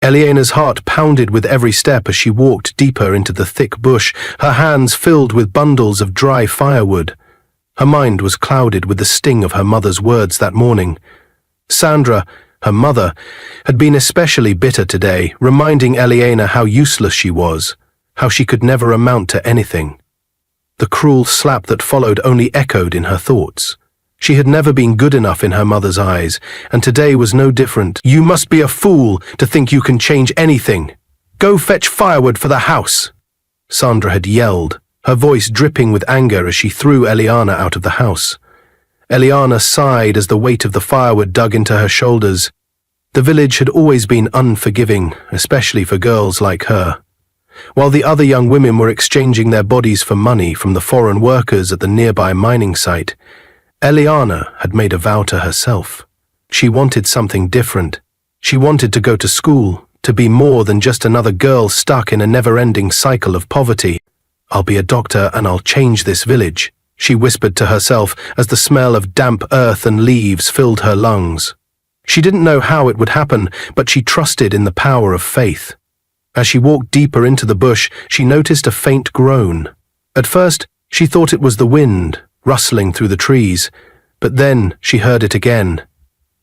Eliana's heart pounded with every step as she walked deeper into the thick bush, her hands filled with bundles of dry firewood. Her mind was clouded with the sting of her mother's words that morning. Sandra, her mother, had been especially bitter today, reminding Eliana how useless she was, how she could never amount to anything. The cruel slap that followed only echoed in her thoughts. She had never been good enough in her mother's eyes, and today was no different. "You must be a fool to think you can change anything. Go fetch firewood for the house," Sandra had yelled, her voice dripping with anger as she threw Eliana out of the house. Eliana sighed as the weight of the firewood dug into her shoulders. The village had always been unforgiving, especially for girls like her. While the other young women were exchanging their bodies for money from the foreign workers at the nearby mining site, Eliana had made a vow to herself. She wanted something different. She wanted to go to school, to be more than just another girl stuck in a never-ending cycle of poverty. "I'll be a doctor and I'll change this village," she whispered to herself as the smell of damp earth and leaves filled her lungs. She didn't know how it would happen, but she trusted in the power of faith. As she walked deeper into the bush, she noticed a faint groan. At first, she thought it was the wind, rustling through the trees, but then she heard it again.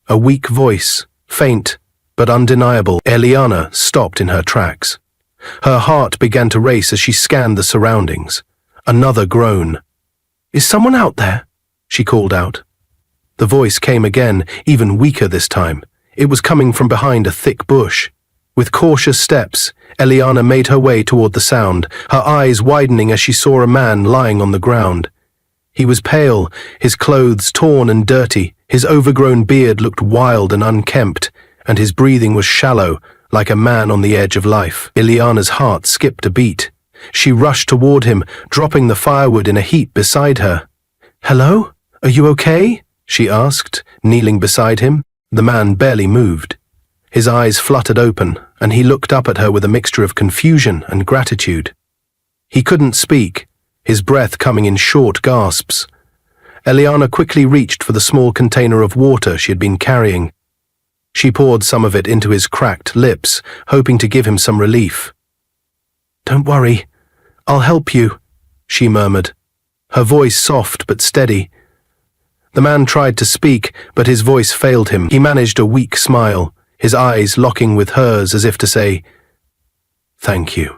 A weak voice, faint but undeniable. Eliana stopped in her tracks. Her heart began to race as she scanned the surroundings. Another groan. "Is someone out there?" she called out. The voice came again, even weaker this time. It was coming from behind a thick bush. With cautious steps, Eliana made her way toward the sound, her eyes widening as she saw a man lying on the ground. He was pale, his clothes torn and dirty, his overgrown beard looked wild and unkempt, and his breathing was shallow, like a man on the edge of life. Eliana's heart skipped a beat. She rushed toward him, dropping the firewood in a heap beside her. "Hello? Are you okay?" she asked, kneeling beside him. The man barely moved. His eyes fluttered open, and he looked up at her with a mixture of confusion and gratitude. He couldn't speak, his breath coming in short gasps. Eliana quickly reached for the small container of water she had been carrying. She poured some of it into his cracked lips, hoping to give him some relief. "Don't worry, I'll help you," she murmured, her voice soft but steady. The man tried to speak, but his voice failed him. He managed a weak smile, his eyes locking with hers as if to say, "Thank you."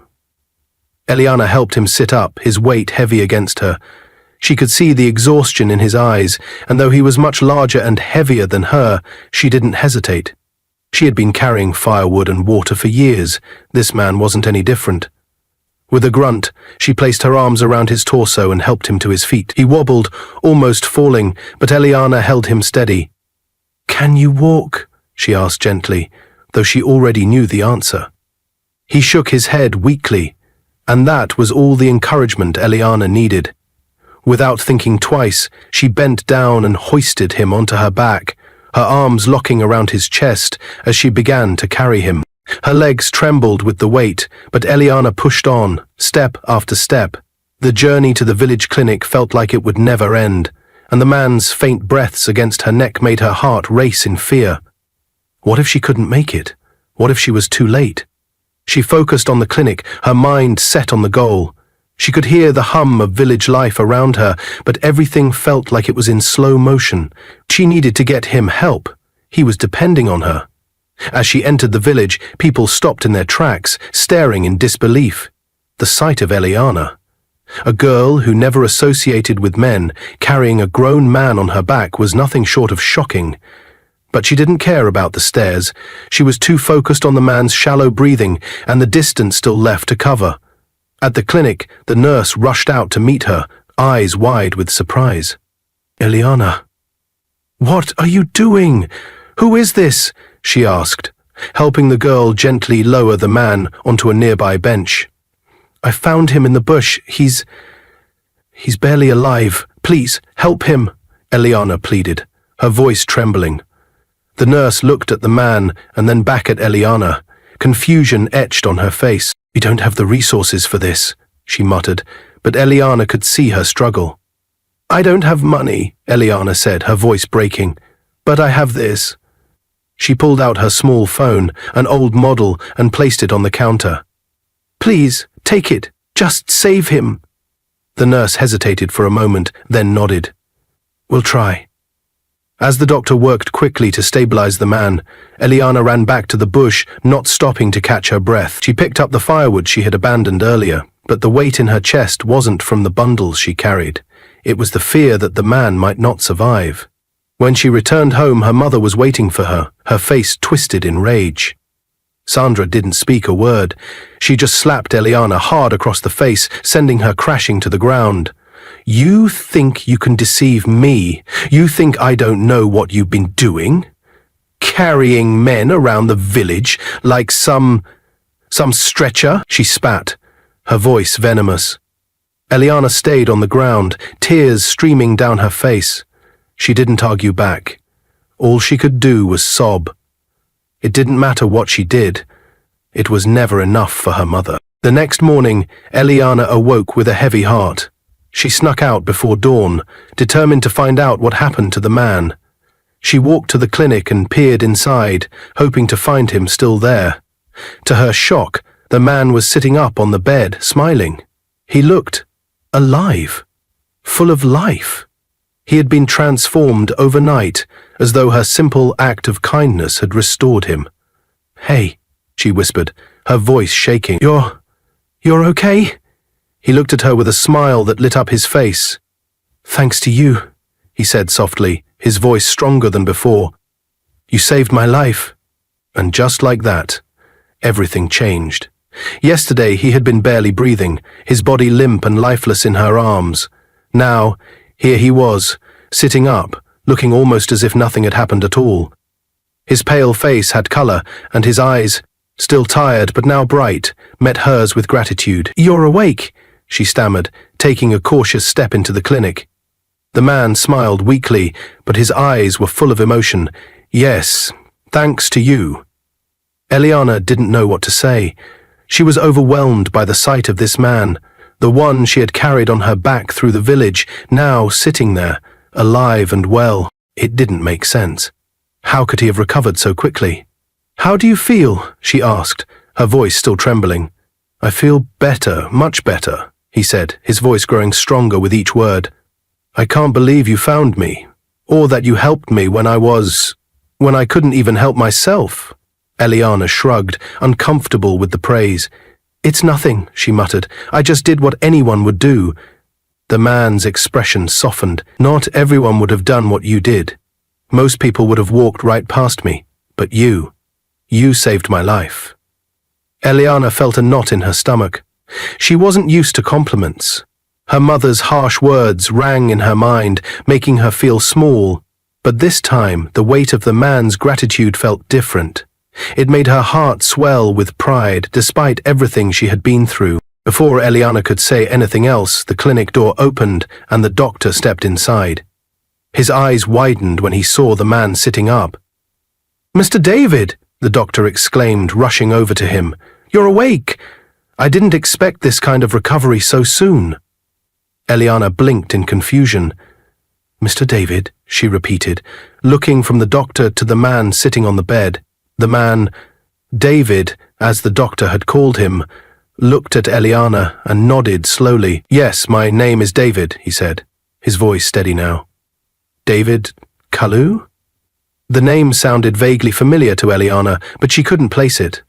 Eliana helped him sit up, his weight heavy against her. She could see the exhaustion in his eyes, and though he was much larger and heavier than her, she didn't hesitate. She had been carrying firewood and water for years. This man wasn't any different. With a grunt, she placed her arms around his torso and helped him to his feet. He wobbled, almost falling, but Eliana held him steady. "Can you walk?" she asked gently, though she already knew the answer. He shook his head weakly, and that was all the encouragement Eliana needed. Without thinking twice, she bent down and hoisted him onto her back, her arms locking around his chest as she began to carry him. Her legs trembled with the weight, but Eliana pushed on, step after step. The journey to the village clinic felt like it would never end, and the man's faint breaths against her neck made her heart race in fear. What if she couldn't make it? What if she was too late? She focused on the clinic, her mind set on the goal. She could hear the hum of village life around her, but everything felt like it was in slow motion. She needed to get him help. He was depending on her. As she entered the village, people stopped in their tracks, staring in disbelief. The sight of Eliana, a girl who never associated with men, carrying a grown man on her back, was nothing short of shocking. But she didn't care about the stares. She was too focused on the man's shallow breathing and the distance still left to cover. At the clinic, the nurse rushed out to meet her, eyes wide with surprise. "Eliana, what are you doing? Who is this?" she asked, helping the girl gently lower the man onto a nearby bench. "I found him in the bush. He's barely alive. Please, help him," Eliana pleaded, her voice trembling. The nurse looked at the man and then back at Eliana, confusion etched on her face. "We don't have the resources for this," she muttered, but Eliana could see her struggle. "I don't have money," Eliana said, her voice breaking, "but I have this." She pulled out her small phone, an old model, and placed it on the counter. "Please, take it. Just save him." The nurse hesitated for a moment, then nodded. "We'll try." As the doctor worked quickly to stabilize the man, Eliana ran back to the bush, not stopping to catch her breath. She picked up the firewood she had abandoned earlier, but the weight in her chest wasn't from the bundles she carried. It was the fear that the man might not survive. When she returned home, her mother was waiting for her, her face twisted in rage. Sandra didn't speak a word. She just slapped Eliana hard across the face, sending her crashing to the ground. "You think you can deceive me? You think I don't know what you've been doing? Carrying men around the village like some stretcher?" she spat, her voice venomous. Eliana stayed on the ground, tears streaming down her face. She didn't argue back. All she could do was sob. It didn't matter what she did. It was never enough for her mother. The next morning, Eliana awoke with a heavy heart. She snuck out before dawn, determined to find out what happened to the man. She walked to the clinic and peered inside, hoping to find him still there. To her shock, the man was sitting up on the bed, smiling. He looked alive, full of life. He had been transformed overnight, as though her simple act of kindness had restored him. "Hey," she whispered, her voice shaking. You're okay?" He looked at her with a smile that lit up his face. "Thanks to you," he said softly, his voice stronger than before. "You saved my life." And just like that, everything changed. Yesterday he had been barely breathing, his body limp and lifeless in her arms. Now, here he was, sitting up, looking almost as if nothing had happened at all. His pale face had color, and his eyes, still tired but now bright, met hers with gratitude. "You're awake," she stammered, taking a cautious step into the clinic. The man smiled weakly, but his eyes were full of emotion. "Yes, thanks to you." Eliana didn't know what to say. She was overwhelmed by the sight of this man, the one she had carried on her back through the village, now sitting there, alive and well. It didn't make sense. How could he have recovered so quickly? "How do you feel?" she asked, her voice still trembling. "I feel better, much better," he said, his voice growing stronger with each word. "I can't believe you found me, or that you helped me when I couldn't even help myself." Eliana shrugged, uncomfortable with the praise. "It's nothing," she muttered. "I just did what anyone would do." The man's expression softened. "Not everyone would have done what you did. Most people would have walked right past me. But you saved my life." Eliana felt a knot in her stomach. She wasn't used to compliments. Her mother's harsh words rang in her mind, making her feel small. But this time, the weight of the man's gratitude felt different. It made her heart swell with pride, despite everything she had been through. Before Eliana could say anything else, the clinic door opened and the doctor stepped inside. His eyes widened when he saw the man sitting up. "Mr. David!" the doctor exclaimed, rushing over to him. "You're awake! I didn't expect this kind of recovery so soon." Eliana blinked in confusion. "Mr. David," she repeated, looking from the doctor to the man sitting on the bed. The man, David, as the doctor had called him, looked at Eliana and nodded slowly. "Yes, my name is David," he said, his voice steady now. "David Kalu?" The name sounded vaguely familiar to Eliana, but she couldn't place it.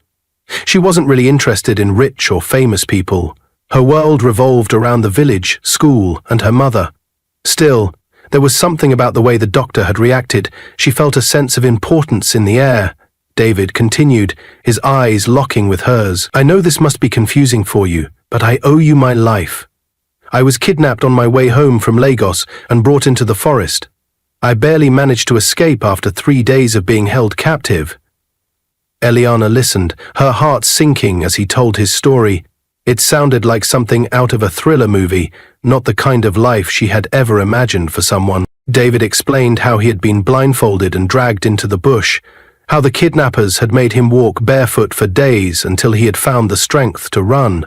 She wasn't really interested in rich or famous people. Her world revolved around the village, school, and her mother. Still, there was something about the way the doctor had reacted. She felt a sense of importance in the air. David continued, his eyes locking with hers. "I know this must be confusing for you, but I owe you my life. I was kidnapped on my way home from Lagos and brought into the forest. I barely managed to escape after 3 days of being held captive." Eliana listened, her heart sinking as he told his story. It sounded like something out of a thriller movie, not the kind of life she had ever imagined for someone. David explained how he had been blindfolded and dragged into the bush, how the kidnappers had made him walk barefoot for days until he had found the strength to run.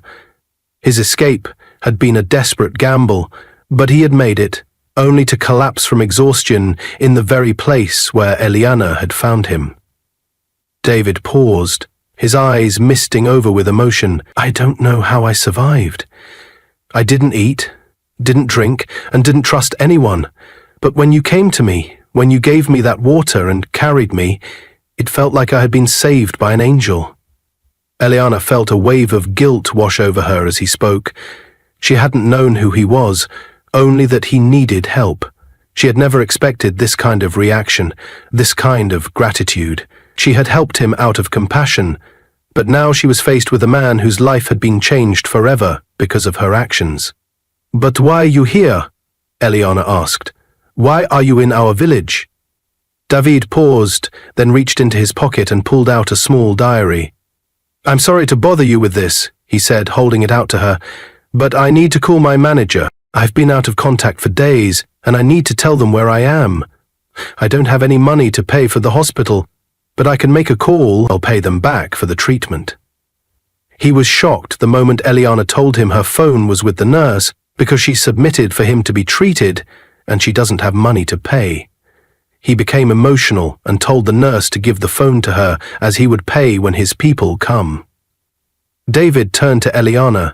His escape had been a desperate gamble, but he had made it, only to collapse from exhaustion in the very place where Eliana had found him. David paused, his eyes misting over with emotion. I don't know how I survived. I didn't eat, didn't drink, and didn't trust anyone. But when you came to me, when you gave me that water and carried me, it felt like I had been saved by an angel. Eliana felt a wave of guilt wash over her as he spoke. She hadn't known who he was, only that he needed help. She had never expected this kind of reaction, this kind of gratitude. She had helped him out of compassion, but now she was faced with a man whose life had been changed forever because of her actions. But why are you here? Eliana asked. Why are you in our village? David paused, then reached into his pocket and pulled out a small diary. I'm sorry to bother you with this, he said, holding it out to her, but I need to call my manager. I've been out of contact for days, and I need to tell them where I am. I don't have any money to pay for the hospital, but I can make a call. I'll pay them back for the treatment. He was shocked the moment Eliana told him her phone was with the nurse because she submitted for him to be treated, and she doesn't have money to pay. He became emotional and told the nurse to give the phone to her as he would pay when his people come. David turned to Eliana.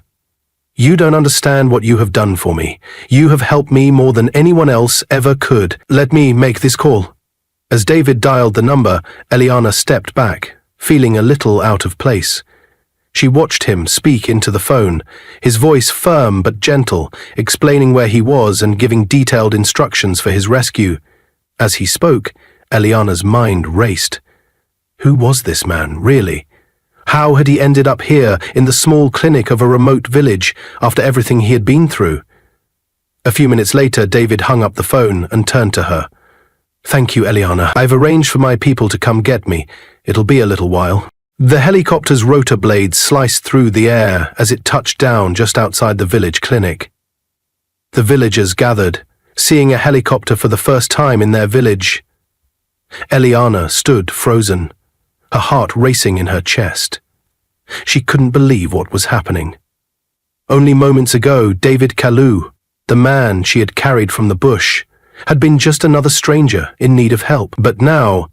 You don't understand what you have done for me. You have helped me more than anyone else ever could. Let me make this call. As David dialed the number, Eliana stepped back, feeling a little out of place. She watched him speak into the phone, his voice firm but gentle, explaining where he was and giving detailed instructions for his rescue. As he spoke, Eliana's mind raced. Who was this man, really? How had he ended up here in the small clinic of a remote village after everything he had been through? A few minutes later, David hung up the phone and turned to her. Thank you, Eliana. I've arranged for my people to come get me. It'll be a little while. The helicopter's rotor blades sliced through the air as it touched down just outside the village clinic. The villagers gathered, seeing a helicopter for the first time in their village. Eliana stood frozen, her heart racing in her chest. She couldn't believe what was happening. Only moments ago, David Kalu, the man she had carried from the bush, had been just another stranger in need of help. But now,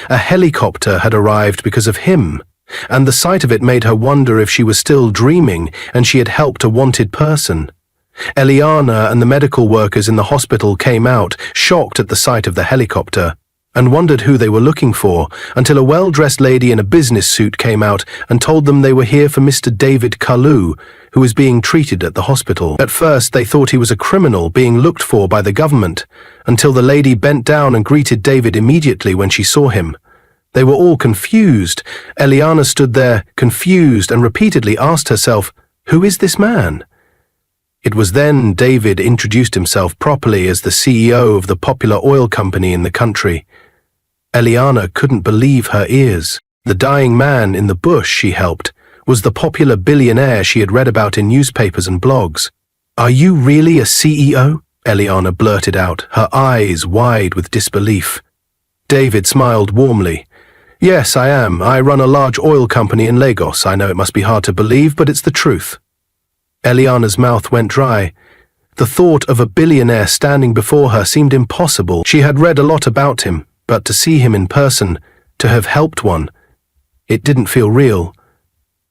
a helicopter had arrived because of him, and the sight of it made her wonder if she was still dreaming and she had helped a wanted person. Eliana and the medical workers in the hospital came out, shocked at the sight of the helicopter, and wondered who they were looking for, until a well-dressed lady in a business suit came out and told them they were here for Mr. David Kalu, who was being treated at the hospital. At first, they thought he was a criminal being looked for by the government, until the lady bent down and greeted David immediately when she saw him. They were all confused. Eliana stood there, confused, and repeatedly asked herself, who is this man? It was then David introduced himself properly as the CEO of the popular oil company in the country. Eliana couldn't believe her ears. The dying man in the bush she helped was the popular billionaire she had read about in newspapers and blogs. Are you really a CEO? Eliana blurted out, her eyes wide with disbelief. David smiled warmly. Yes, I am. I run a large oil company in Lagos. I know it must be hard to believe, but it's the truth. Eliana's mouth went dry. The thought of a billionaire standing before her seemed impossible. She had read a lot about him, but to see him in person, to have helped one, it didn't feel real.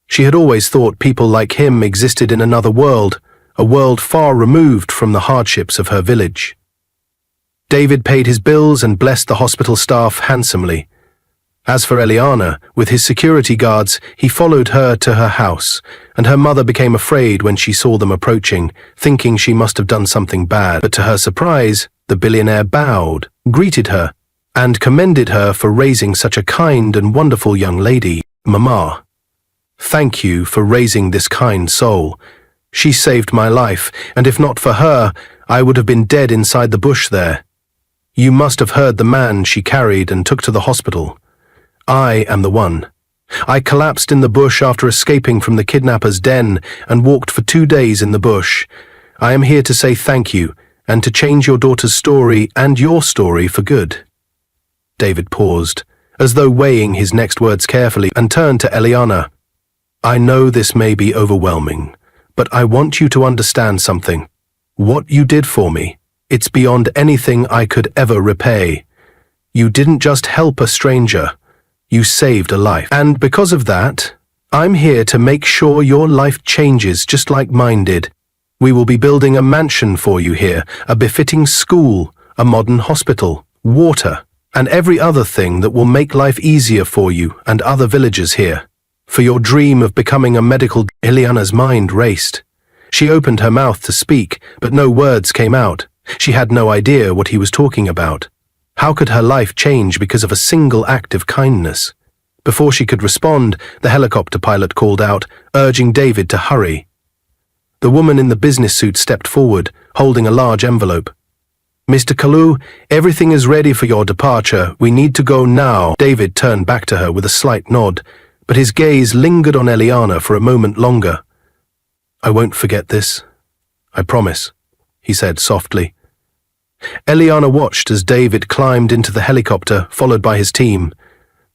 She had always thought people like him existed in another world, a world far removed from the hardships of her village. David paid his bills and blessed the hospital staff handsomely. As for Eliana, with his security guards, he followed her to her house, and her mother became afraid when she saw them approaching, thinking she must have done something bad. But to her surprise, the billionaire bowed, greeted her, and commended her for raising such a kind and wonderful young lady. Mama, thank you for raising this kind soul. She saved my life, and if not for her, I would have been dead inside the bush there. You must have heard the man she carried and took to the hospital. I am the one. I collapsed in the bush after escaping from the kidnapper's den and walked for 2 days in the bush. I am here to say thank you and to change your daughter's story and your story for good. David paused, as though weighing his next words carefully, and turned to Eliana. I know this may be overwhelming, but I want you to understand something. What you did for me, it's beyond anything I could ever repay. You didn't just help a stranger. You saved a life. And because of that, I'm here to make sure your life changes just like mine did. We will be building a mansion for you here, a befitting school, a modern hospital, water, and every other thing that will make life easier for you and other villagers here. For your dream of becoming a medical... Ileana's mind raced. She opened her mouth to speak, but no words came out. She had no idea what he was talking about. How could her life change because of a single act of kindness? Before she could respond, the helicopter pilot called out, urging David to hurry. The woman in the business suit stepped forward, holding a large envelope. Mr. Kalu, everything is ready for your departure. We need to go now. David turned back to her with a slight nod, but his gaze lingered on Ileana for a moment longer. I won't forget this. I promise, he said softly. Ileana watched as David climbed into the helicopter, followed by his team.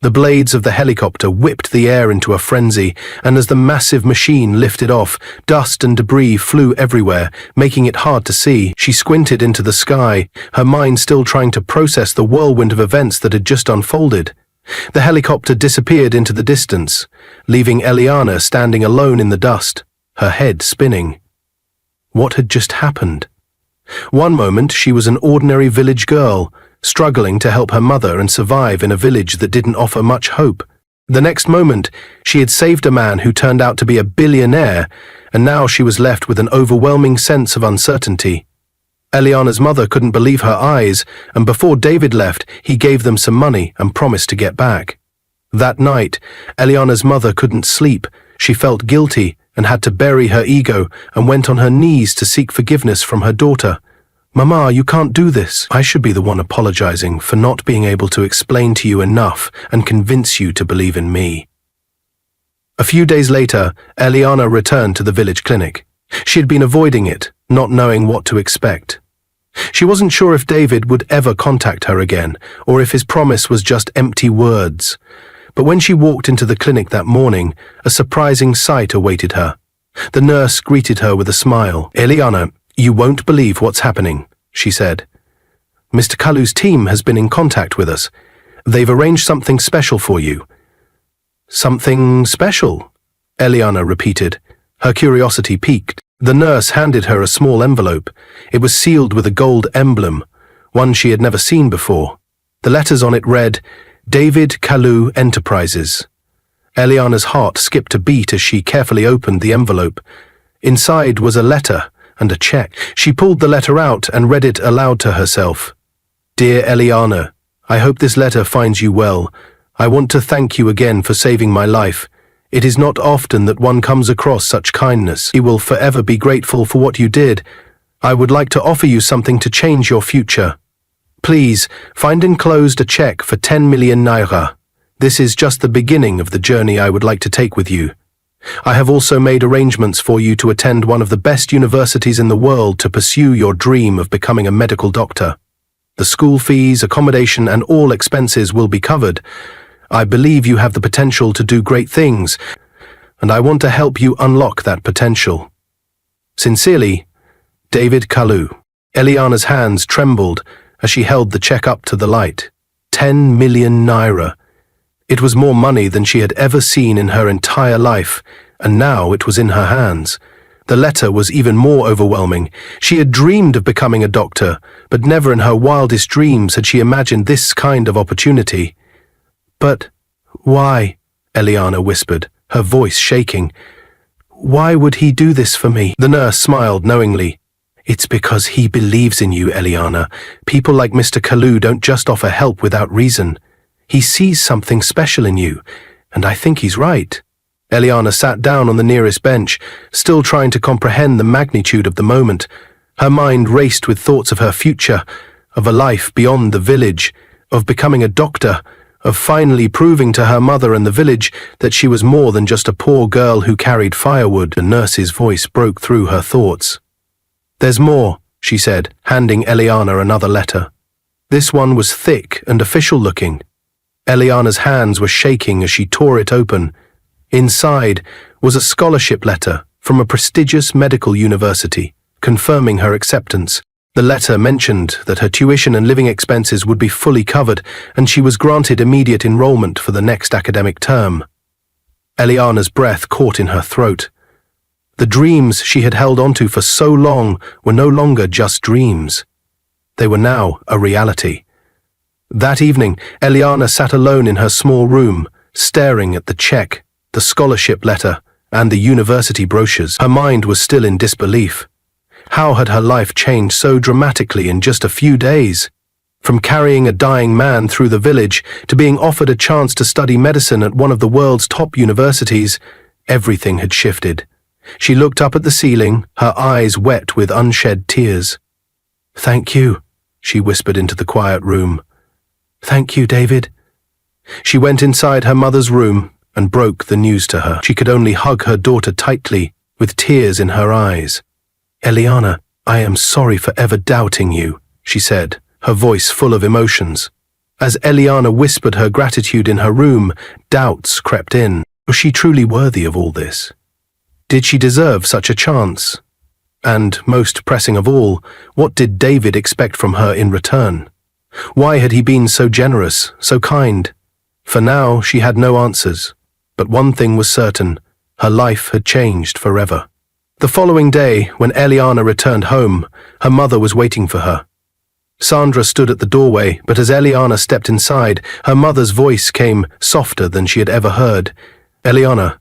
The blades of the helicopter whipped the air into a frenzy, and as the massive machine lifted off, dust and debris flew everywhere, making it hard to see. She squinted into the sky, her mind still trying to process the whirlwind of events that had just unfolded. The helicopter disappeared into the distance, leaving Ileana standing alone in the dust, her head spinning. What had just happened? One moment she was an ordinary village girl, struggling to help her mother and survive in a village that didn't offer much hope. The next moment, she had saved a man who turned out to be a billionaire, and now she was left with an overwhelming sense of uncertainty. Ileana's mother couldn't believe her eyes, and before David left, he gave them some money and promised to get back. That night, Ileana's mother couldn't sleep. She felt guilty and had to bury her ego and went on her knees to seek forgiveness from her daughter. Mama, you can't do this. I should be the one apologizing for not being able to explain to you enough and convince you to believe in me. A few days later, Ileana returned to the village clinic. She had been avoiding it, not knowing what to expect. She wasn't sure if David would ever contact her again, or if his promise was just empty words. But when she walked into the clinic that morning, a surprising sight awaited her. The nurse greeted her with a smile. Ileana, you won't believe what's happening, she said. Mr. Kalu's team has been in contact with us. They've arranged something special for you. Something special? Ileana repeated. Her curiosity piqued. The nurse handed her a small envelope. It was sealed with a gold emblem, one she had never seen before. The letters on it read, David Kalu Enterprises. Ileana's heart skipped a beat as she carefully opened the envelope. Inside was a letter and a check. She pulled the letter out and read it aloud to herself. Dear Ileana, I hope this letter finds you well. I want to thank you again for saving my life. It is not often that one comes across such kindness. We will forever be grateful for what you did. I would like to offer you something to change your future. Please, find enclosed a check for 10 million naira. This is just the beginning of the journey I would like to take with you. I have also made arrangements for you to attend one of the best universities in the world to pursue your dream of becoming a medical doctor. The school fees, accommodation, and all expenses will be covered. I believe you have the potential to do great things, and I want to help you unlock that potential. Sincerely, David Kalu. Ileana's hands trembled as she held the check up to the light. 10 million naira. It was more money than she had ever seen in her entire life, and now it was in her hands. The letter was even more overwhelming. She had dreamed of becoming a doctor, but never in her wildest dreams had she imagined this kind of opportunity. But why? Ileana whispered, her voice shaking. Why would he do this for me? The nurse smiled knowingly. It's because he believes in you, Ileana. People like Mr. Kalu don't just offer help without reason. He sees something special in you, and I think he's right. Ileana sat down on the nearest bench, still trying to comprehend the magnitude of the moment. Her mind raced with thoughts of her future, of a life beyond the village, of becoming a doctor, of finally proving to her mother and the village that she was more than just a poor girl who carried firewood. The nurse's voice broke through her thoughts. There's more, she said, handing Ileana another letter. This one was thick and official-looking. Ileana's hands were shaking as she tore it open. Inside was a scholarship letter from a prestigious medical university, confirming her acceptance. The letter mentioned that her tuition and living expenses would be fully covered, and she was granted immediate enrollment for the next academic term. Eliana's breath caught in her throat. The dreams she had held onto for so long were no longer just dreams. They were now a reality. That evening, Eliana sat alone in her small room, staring at the check, the scholarship letter, and the university brochures. Her mind was still in disbelief. How had her life changed so dramatically in just a few days? From carrying a dying man through the village to being offered a chance to study medicine at one of the world's top universities, everything had shifted. She looked up at the ceiling, her eyes wet with unshed tears. "Thank you," she whispered into the quiet room. "Thank you, David." She went inside her mother's room and broke the news to her. She could only hug her daughter tightly, with tears in her eyes. "Eliana, I am sorry for ever doubting you," she said, her voice full of emotions. As Eliana whispered her gratitude in her room, doubts crept in. Was she truly worthy of all this? Did she deserve such a chance? And, most pressing of all, what did David expect from her in return? Why had he been so generous, so kind? For now, she had no answers. But one thing was certain: her life had changed forever. The following day, when Eliana returned home, her mother was waiting for her. Sandra stood at the doorway, but as Eliana stepped inside, her mother's voice came softer than she had ever heard. "Eliana,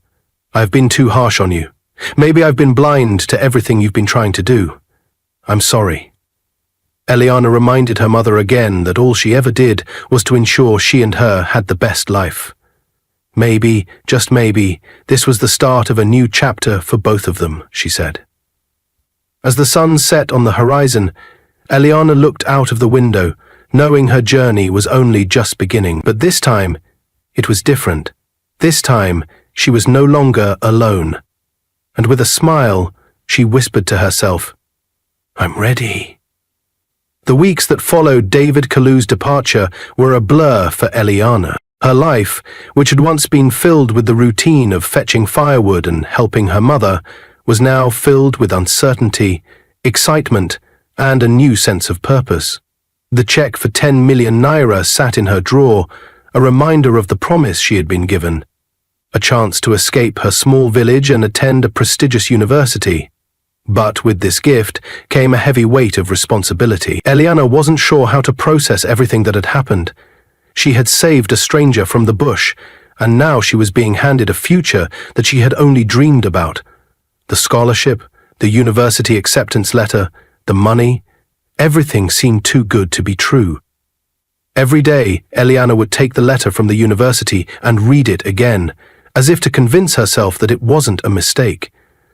I've been too harsh on you. Maybe I've been blind to everything you've been trying to do. I'm sorry." Eliana reminded her mother again that all she ever did was to ensure she and her had the best life. Maybe, just maybe, this was the start of a new chapter for both of them, she said. As the sun set on the horizon, Eliana looked out of the window, knowing her journey was only just beginning. But this time, it was different. This time, she was no longer alone. And with a smile, she whispered to herself, "I'm ready." The weeks that followed David Kalu's departure were a blur for Eliana. Her life, which had once been filled with the routine of fetching firewood and helping her mother, was now filled with uncertainty, excitement, and a new sense of purpose. The check for 10 million naira sat in her drawer, a reminder of the promise she had been given. A chance to escape her small village and attend a prestigious university. But with this gift came a heavy weight of responsibility. Eliana wasn't sure how to process everything that had happened. She had saved a stranger from the bush, and now she was being handed a future that she had only dreamed about. The scholarship, the university acceptance letter, the money, everything seemed too good to be true. Every day, Eliana would take the letter from the university and read it again, as if to convince herself that it wasn't a mistake.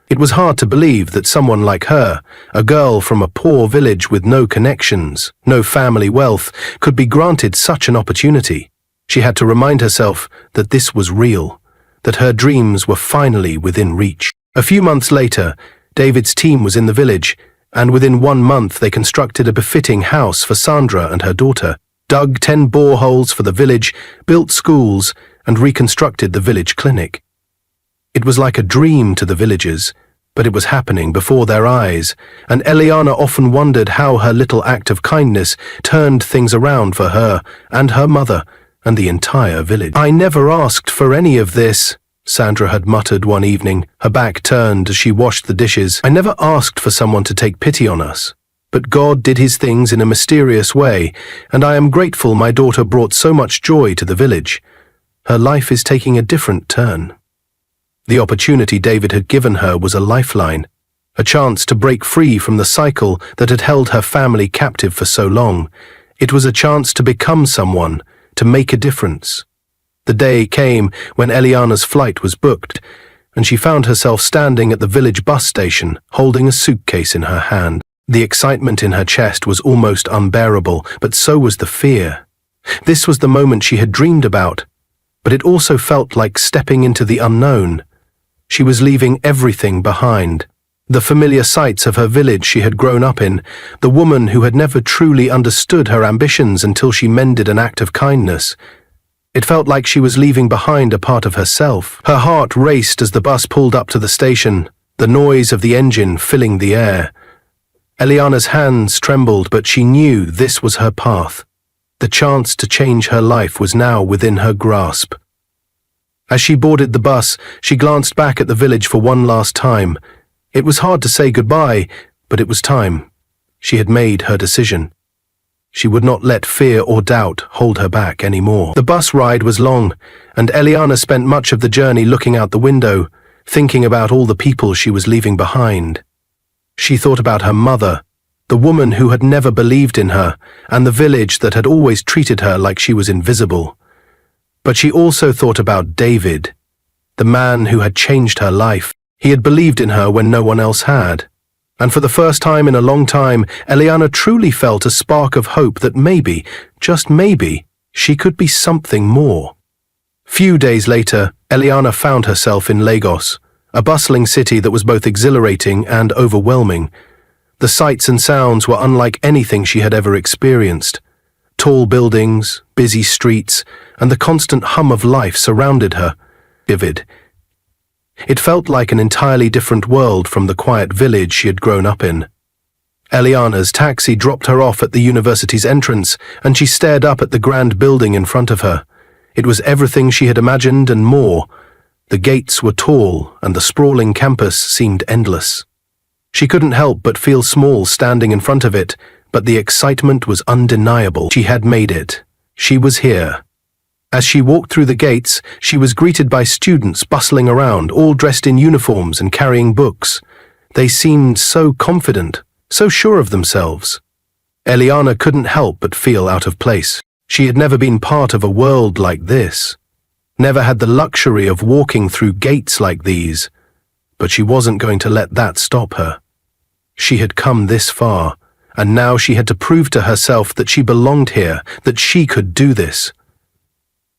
It was hard to believe that someone like her, a girl from a poor village with no connections, no family wealth, could be granted such an opportunity. She had to remind herself that this was real, that her dreams were finally within reach. A few months later, David's team was in the village, and within 1 month they constructed a befitting house for Sandra and her daughter, dug 10 boreholes for the village, built schools, and reconstructed the village clinic. It was like a dream to the villagers, but it was happening before their eyes, and Eliana often wondered how her little act of kindness turned things around for her and her mother and the entire village. "I never asked for any of this," Sandra had muttered one evening, her back turned as she washed the dishes. "I never asked for someone to take pity on us. But God did his things in a mysterious way, and I am grateful my daughter brought so much joy to the village. Her life is taking a different turn." The opportunity David had given her was a lifeline, a chance to break free from the cycle that had held her family captive for so long. It was a chance to become someone, to make a difference. The day came when Eliana's flight was booked, and she found herself standing at the village bus station, holding a suitcase in her hand. The excitement in her chest was almost unbearable, but so was the fear. This was the moment she had dreamed about, but it also felt like stepping into the unknown. She was leaving everything behind. The familiar sights of her village she had grown up in, the woman who had never truly understood her ambitions until she mended an act of kindness. It felt like she was leaving behind a part of herself. Her heart raced as the bus pulled up to the station, the noise of the engine filling the air. Eliana's hands trembled, but she knew this was her path. The chance to change her life was now within her grasp. As she boarded the bus, she glanced back at the village for one last time. It was hard to say goodbye, but it was time. She had made her decision. She would not let fear or doubt hold her back anymore. The bus ride was long, and Eliana spent much of the journey looking out the window, thinking about all the people she was leaving behind. She thought about her mother, the woman who had never believed in her, and the village that had always treated her like she was invisible. But she also thought about David, the man who had changed her life. He had believed in her when no one else had. And for the first time in a long time, Eliana truly felt a spark of hope that maybe, just maybe, she could be something more. Few days later, Eliana found herself in Lagos, a bustling city that was both exhilarating and overwhelming. The sights and sounds were unlike anything she had ever experienced. Tall buildings, busy streets, and the constant hum of life surrounded her. Vivid. It felt like an entirely different world from the quiet village she had grown up in. Eliana's taxi dropped her off at the university's entrance, and she stared up at the grand building in front of her. It was everything she had imagined and more. The gates were tall, and the sprawling campus seemed endless. She couldn't help but feel small standing in front of it, but the excitement was undeniable. She had made it. She was here. As she walked through the gates, she was greeted by students bustling around, all dressed in uniforms and carrying books. They seemed so confident, so sure of themselves. Eliana couldn't help but feel out of place. She had never been part of a world like this, never had the luxury of walking through gates like these, but she wasn't going to let that stop her. She had come this far, and now she had to prove to herself that she belonged here, that she could do this.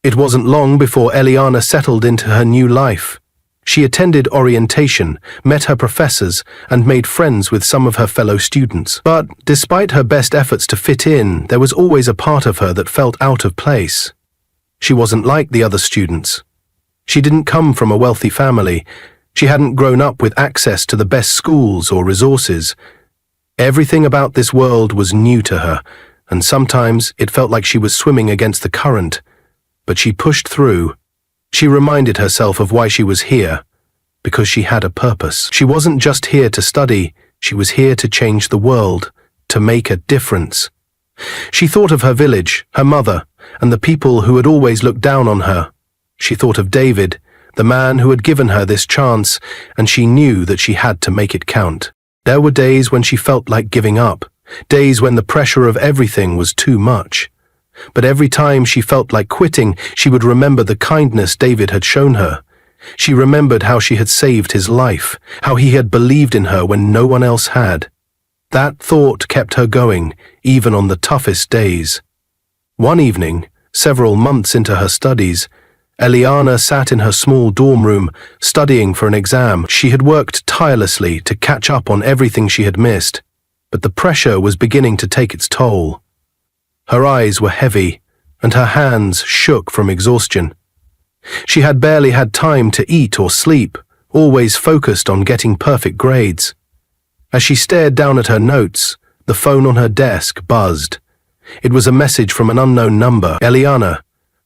It wasn't long before Eliana settled into her new life. She attended orientation, met her professors, and made friends with some of her fellow students. But despite her best efforts to fit in, there was always a part of her that felt out of place. She wasn't like the other students. She didn't come from a wealthy family. She hadn't grown up with access to the best schools or resources. Everything about this world was new to her, and sometimes it felt like she was swimming against the current. But she pushed through. She reminded herself of why she was here, because she had a purpose. She wasn't just here to study, she was here to change the world, to make a difference. She thought of her village, her mother, and the people who had always looked down on her. She thought of David, the man who had given her this chance, and she knew that she had to make it count. There were days when she felt like giving up, days when the pressure of everything was too much. But every time she felt like quitting, she would remember the kindness David had shown her. She remembered how she had saved his life, how he had believed in her when no one else had. That thought kept her going, even on the toughest days. One evening, several months into her studies, Eliana sat in her small dorm room, studying for an exam. She had worked tirelessly to catch up on everything she had missed, but the pressure was beginning to take its toll. Her eyes were heavy, and her hands shook from exhaustion. She had barely had time to eat or sleep, always focused on getting perfect grades. As she stared down at her notes, the phone on her desk buzzed. It was a message from an unknown number. "Eliana,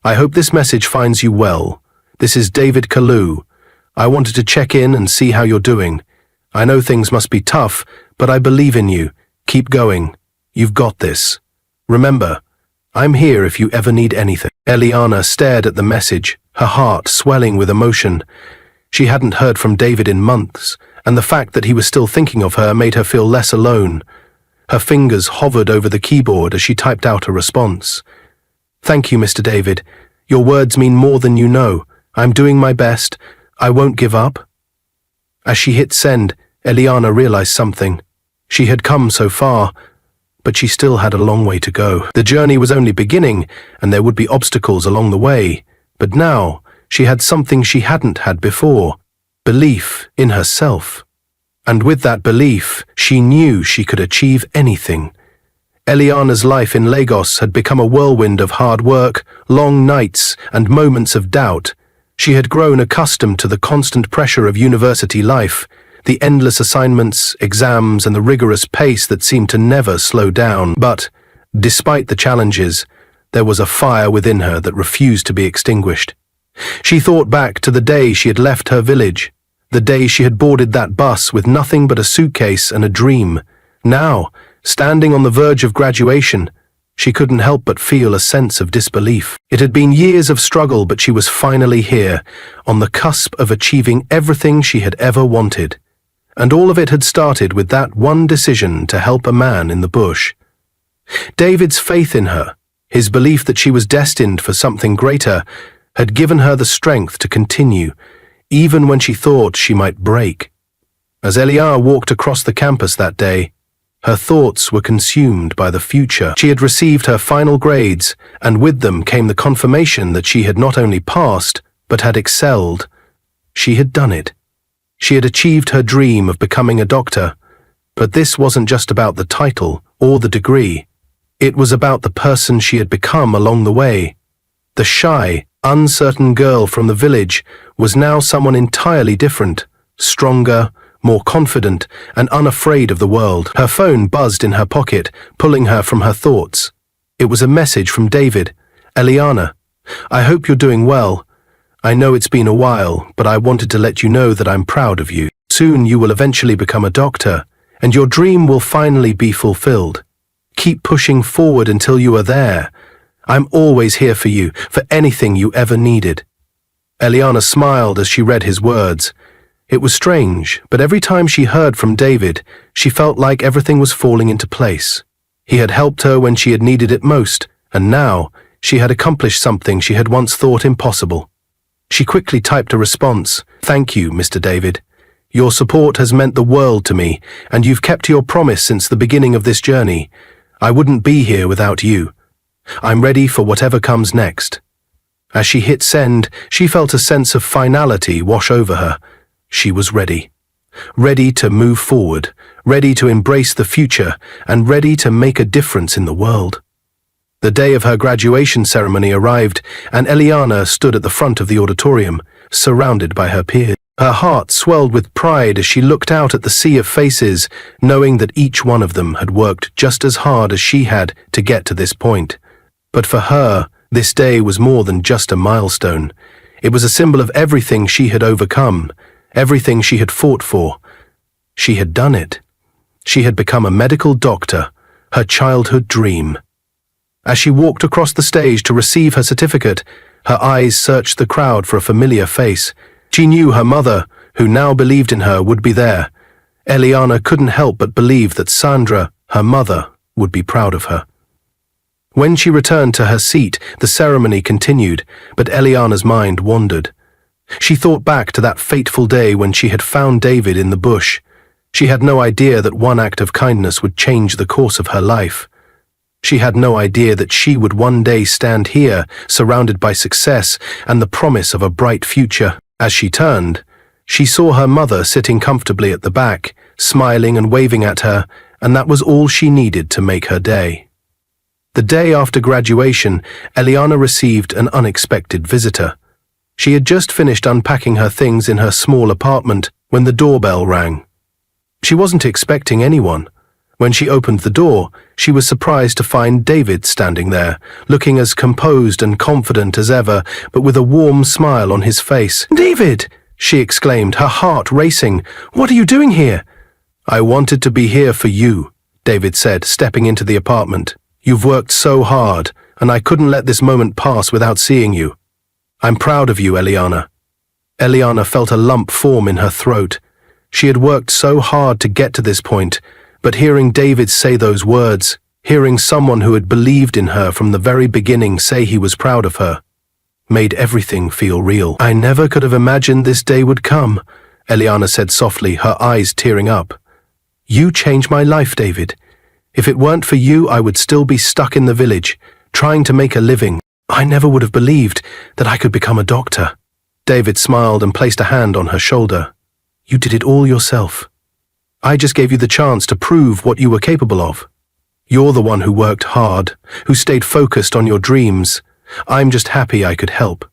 I hope this message finds you well. This is David Kalu. I wanted to check in and see how you're doing. I know things must be tough, but I believe in you. Keep going. You've got this. Remember, I'm here if you ever need anything." Eliana stared at the message, her heart swelling with emotion. She hadn't heard from David in months, and the fact that he was still thinking of her made her feel less alone. Her fingers hovered over the keyboard as she typed out a response. "Thank you, Mr. David. Your words mean more than you know. I'm doing my best. I won't give up." As she hit send, Eliana realized something. She had come so far, but she still had a long way to go. The journey was only beginning, and there would be obstacles along the way. But now, she had something she hadn't had before: belief in herself. And with that belief, she knew she could achieve anything. Eliana's life in Lagos had become a whirlwind of hard work, long nights, and moments of doubt. She had grown accustomed to the constant pressure of university life, the endless assignments, exams, and the rigorous pace that seemed to never slow down. But, despite the challenges, there was a fire within her that refused to be extinguished. She thought back to the day she had left her village, the day she had boarded that bus with nothing but a suitcase and a dream. Now, standing on the verge of graduation, she couldn't help but feel a sense of disbelief. It had been years of struggle, but she was finally here, on the cusp of achieving everything she had ever wanted. And all of it had started with that one decision to help a man in the bush. David's faith in her, his belief that she was destined for something greater, had given her the strength to continue, even when she thought she might break. As Eliana walked across the campus that day, her thoughts were consumed by the future. She had received her final grades, and with them came the confirmation that she had not only passed, but had excelled. She had done it. She had achieved her dream of becoming a doctor. But this wasn't just about the title or the degree. It was about the person she had become along the way. The shy, uncertain girl from the village was now someone entirely different, stronger, more confident, and unafraid of the world. Her phone buzzed in her pocket, pulling her from her thoughts. It was a message from David. "Eliana, I hope you're doing well. I know it's been a while, but I wanted to let you know that I'm proud of you. Soon you will eventually become a doctor, and your dream will finally be fulfilled. Keep pushing forward until you are there. I'm always here for you, for anything you ever needed." Eliana smiled as she read his words. It was strange, but every time she heard from David, she felt like everything was falling into place. He had helped her when she had needed it most, and now she had accomplished something she had once thought impossible. She quickly typed a response. "Thank you, Mr. David. Your support has meant the world to me, and you've kept your promise since the beginning of this journey. I wouldn't be here without you. I'm ready for whatever comes next." As she hit send, she felt a sense of finality wash over her. She was ready. Ready to move forward, ready to embrace the future, and ready to make a difference in the world. The day of her graduation ceremony arrived, and Eliana stood at the front of the auditorium, surrounded by her peers. Her heart swelled with pride as she looked out at the sea of faces, knowing that each one of them had worked just as hard as she had to get to this point. But for her, this day was more than just a milestone. It was a symbol of everything she had overcome, everything she had fought for. She had done it. She had become a medical doctor, her childhood dream. As she walked across the stage to receive her certificate, her eyes searched the crowd for a familiar face. She knew her mother, who now believed in her, would be there. Eliana couldn't help but believe that Sandra, her mother, would be proud of her. When she returned to her seat, the ceremony continued, but Eliana's mind wandered. She thought back to that fateful day when she had found David in the bush. She had no idea that one act of kindness would change the course of her life. She had no idea that she would one day stand here, surrounded by success and the promise of a bright future. As she turned, she saw her mother sitting comfortably at the back, smiling and waving at her, and that was all she needed to make her day. The day after graduation, Eliana received an unexpected visitor. She had just finished unpacking her things in her small apartment when the doorbell rang. She wasn't expecting anyone. When she opened the door, she was surprised to find David standing there, looking as composed and confident as ever, but with a warm smile on his face. "David!" she exclaimed, her heart racing. "What are you doing here?" "I wanted to be here for you," David said, stepping into the apartment. "You've worked so hard, and I couldn't let this moment pass without seeing you. I'm proud of you, Eliana." Eliana felt a lump form in her throat. She had worked so hard to get to this point, but hearing David say those words, hearing someone who had believed in her from the very beginning say he was proud of her, made everything feel real. "I never could have imagined this day would come," Eliana said softly, her eyes tearing up. "You changed my life, David. If it weren't for you, I would still be stuck in the village, trying to make a living. I never would have believed that I could become a doctor." David smiled and placed a hand on her shoulder. "You did it all yourself. I just gave you the chance to prove what you were capable of. You're the one who worked hard, who stayed focused on your dreams. I'm just happy I could help."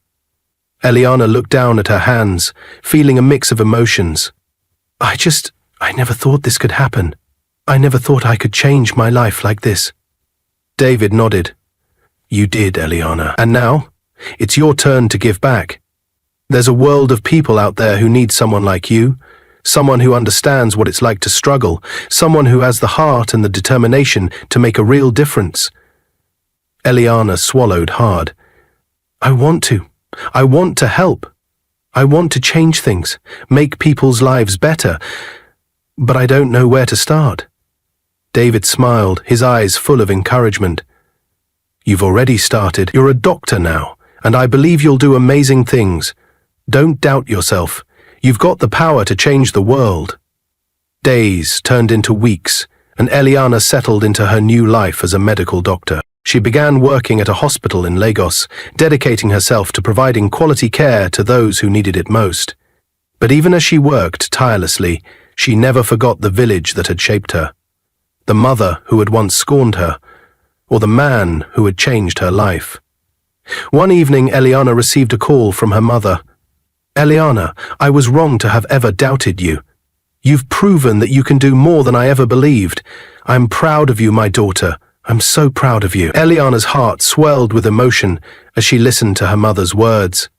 Eliana looked down at her hands, feeling a mix of emotions. I never thought this could happen. I never thought I could change my life like this." David nodded. "You did, Eliana. And now, it's your turn to give back. There's a world of people out there who need someone like you, someone who understands what it's like to struggle, someone who has the heart and the determination to make a real difference." Eliana swallowed hard. I want to help. I want to change things, make people's lives better, but I don't know where to start." David smiled, his eyes full of encouragement. "You've already started. You're a doctor now, and I believe you'll do amazing things. Don't doubt yourself. You've got the power to change the world." Days turned into weeks, and Eliana settled into her new life as a medical doctor. She began working at a hospital in Lagos, dedicating herself to providing quality care to those who needed it most. But even as she worked tirelessly, she never forgot the village that had shaped her, the mother who had once scorned her, or the man who had changed her life. One evening, Eliana received a call from her mother. "Eliana, I was wrong to have ever doubted you. You've proven that you can do more than I ever believed. I'm proud of you, my daughter. I'm so proud of you." Eliana's heart swelled with emotion as she listened to her mother's words.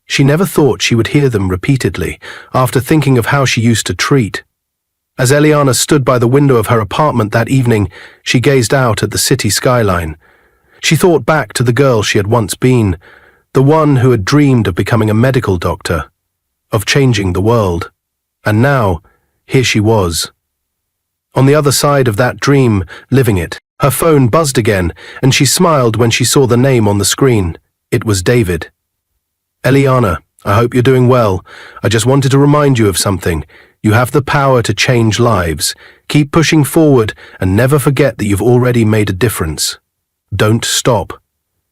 She never thought she would hear them repeatedly, after thinking of how she used to treat. As Eliana stood by the window of her apartment that evening, she gazed out at the city skyline. She thought back to the girl she had once been, the one who had dreamed of becoming a medical doctor, of changing the world. And now, here she was. On the other side of that dream, living it. Her phone buzzed again, and she smiled when she saw the name on the screen. It was David. "Eliana, I hope you're doing well. I just wanted to remind you of something. You have the power to change lives. Keep pushing forward and never forget that you've already made a difference. Don't stop."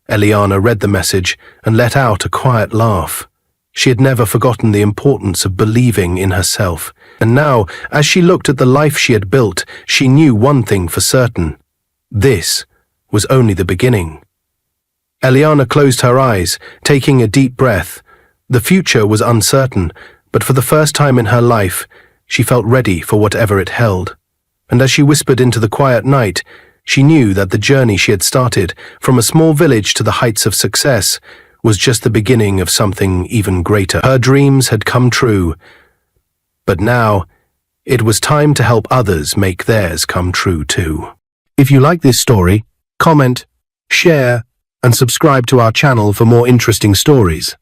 Eliana read the message and let out a quiet laugh. She had never forgotten the importance of believing in herself. And now, as she looked at the life she had built, she knew one thing for certain. This was only the beginning. Eliana closed her eyes, taking a deep breath. The future was uncertain, but for the first time in her life, she felt ready for whatever it held. And as she whispered into the quiet night, she knew that the journey she had started, from a small village to the heights of success, was just the beginning of something even greater. Her dreams had come true, but now it was time to help others make theirs come true too. If you like this story, comment, share, and subscribe to our channel for more interesting stories.